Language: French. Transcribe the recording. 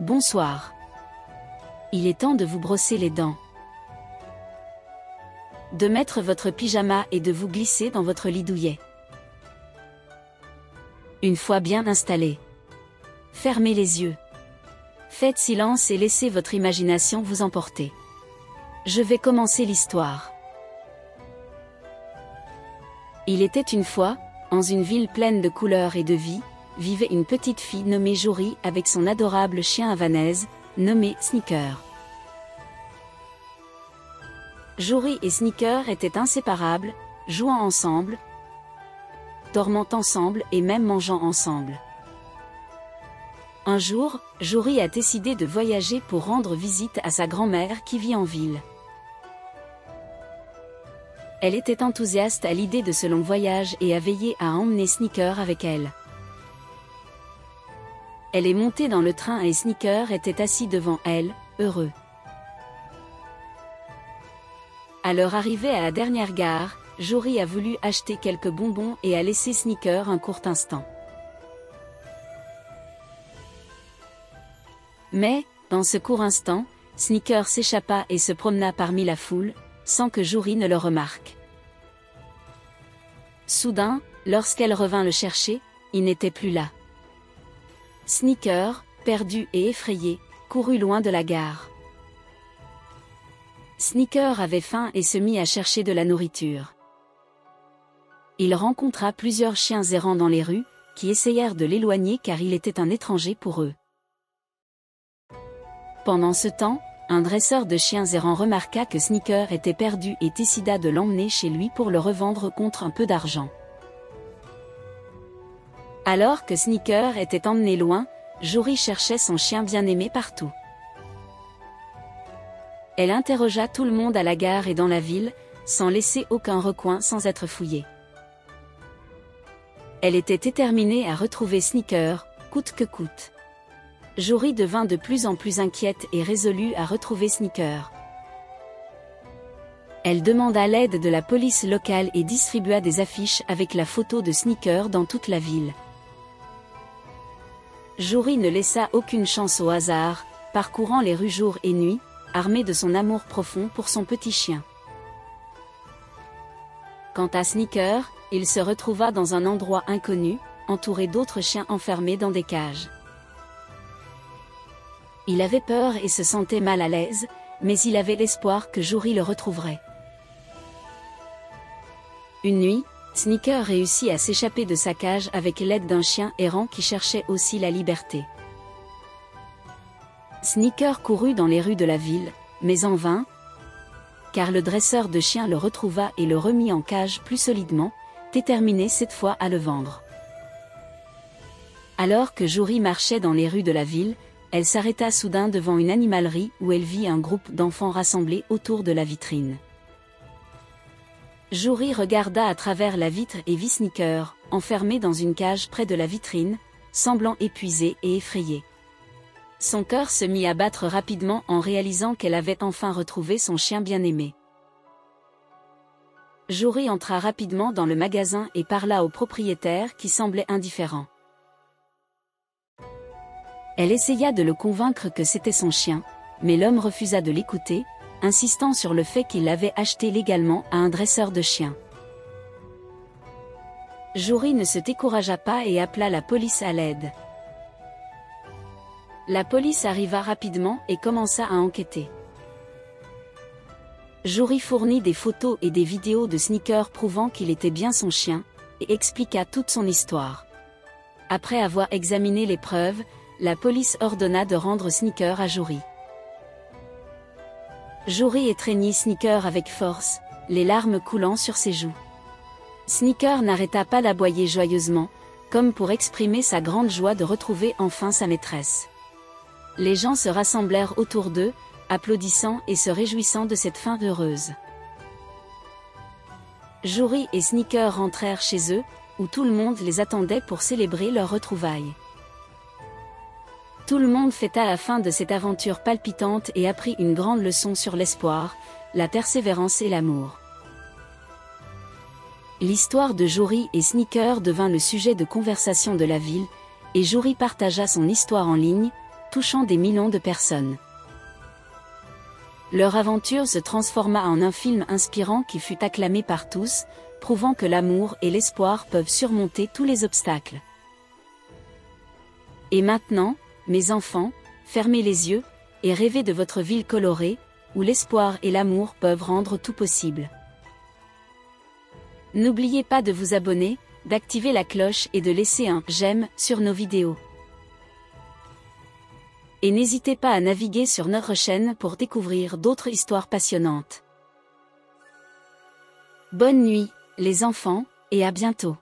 Bonsoir. Il est temps de vous brosser les dents. De mettre votre pyjama et de vous glisser dans votre lit douillet. Une fois bien installé, fermez les yeux. Faites silence et laissez votre imagination vous emporter. Je vais commencer l'histoire. Il était une fois, dans une ville pleine de couleurs et de vie, vivait une petite fille nommée Jory avec son adorable chien havanaise, nommé Sneaker. Jory et Sneaker étaient inséparables, jouant ensemble, dormant ensemble et même mangeant ensemble. Un jour, Jory a décidé de voyager pour rendre visite à sa grand-mère qui vit en ville. Elle était enthousiaste à l'idée de ce long voyage et a veillé à emmener Sneaker avec elle. Elle est montée dans le train et Sneaker était assis devant elle, heureux. À leur arrivée à la dernière gare, Jory a voulu acheter quelques bonbons et a laissé Sneaker un court instant. Mais, dans ce court instant, Sneaker s'échappa et se promena parmi la foule, sans que Jory ne le remarque. Soudain, lorsqu'elle revint le chercher, il n'était plus là. Sneaker, perdu et effrayé, courut loin de la gare. Sneaker avait faim et se mit à chercher de la nourriture. Il rencontra plusieurs chiens errants dans les rues, qui essayèrent de l'éloigner car il était un étranger pour eux. Pendant ce temps, un dresseur de chiens errants remarqua que Sneaker était perdu et décida de l'emmener chez lui pour le revendre contre un peu d'argent. Alors que Sneaker était emmené loin, Jory cherchait son chien bien-aimé partout. Elle interrogea tout le monde à la gare et dans la ville, sans laisser aucun recoin sans être fouillée. Elle était déterminée à retrouver Sneaker, coûte que coûte. Jory devint de plus en plus inquiète et résolue à retrouver Sneaker. Elle demanda l'aide de la police locale et distribua des affiches avec la photo de Sneaker dans toute la ville. Jory ne laissa aucune chance au hasard, parcourant les rues jour et nuit, armée de son amour profond pour son petit chien. Quant à Sneaker, il se retrouva dans un endroit inconnu, entouré d'autres chiens enfermés dans des cages. Il avait peur et se sentait mal à l'aise, mais il avait l'espoir que Jory le retrouverait. Une nuit, Sneaker réussit à s'échapper de sa cage avec l'aide d'un chien errant qui cherchait aussi la liberté. Sneaker courut dans les rues de la ville, mais en vain, car le dresseur de chiens le retrouva et le remit en cage plus solidement, déterminé cette fois à le vendre. Alors que Jory marchait dans les rues de la ville, elle s'arrêta soudain devant une animalerie où elle vit un groupe d'enfants rassemblés autour de la vitrine. Jory regarda à travers la vitre et vit Sneaker, enfermé dans une cage près de la vitrine, semblant épuisé et effrayé. Son cœur se mit à battre rapidement en réalisant qu'elle avait enfin retrouvé son chien bien-aimé. Jory entra rapidement dans le magasin et parla au propriétaire qui semblait indifférent. Elle essaya de le convaincre que c'était son chien, mais l'homme refusa de l'écouter, insistant sur le fait qu'il l'avait acheté légalement à un dresseur de chiens. Jory ne se découragea pas et appela la police à l'aide. La police arriva rapidement et commença à enquêter. Jory fournit des photos et des vidéos de Sneaker prouvant qu'il était bien son chien, et expliqua toute son histoire. Après avoir examiné les preuves, la police ordonna de rendre Sneaker à Jory. Jory étreignit Sneaker avec force, les larmes coulant sur ses joues. Sneaker n'arrêta pas d'aboyer joyeusement, comme pour exprimer sa grande joie de retrouver enfin sa maîtresse. Les gens se rassemblèrent autour d'eux, applaudissant et se réjouissant de cette fin heureuse. Jory et Sneaker rentrèrent chez eux, où tout le monde les attendait pour célébrer leur retrouvaille. Tout le monde fêta la fin de cette aventure palpitante et apprit une grande leçon sur l'espoir, la persévérance et l'amour. L'histoire de Jory et Sneaker devint le sujet de conversation de la ville, et Jory partagea son histoire en ligne, touchant des millions de personnes. Leur aventure se transforma en un film inspirant qui fut acclamé par tous, prouvant que l'amour et l'espoir peuvent surmonter tous les obstacles. Et maintenant, mes enfants, fermez les yeux, et rêvez de votre ville colorée, où l'espoir et l'amour peuvent rendre tout possible. N'oubliez pas de vous abonner, d'activer la cloche et de laisser un « j'aime » sur nos vidéos. Et n'hésitez pas à naviguer sur notre chaîne pour découvrir d'autres histoires passionnantes. Bonne nuit, les enfants, et à bientôt.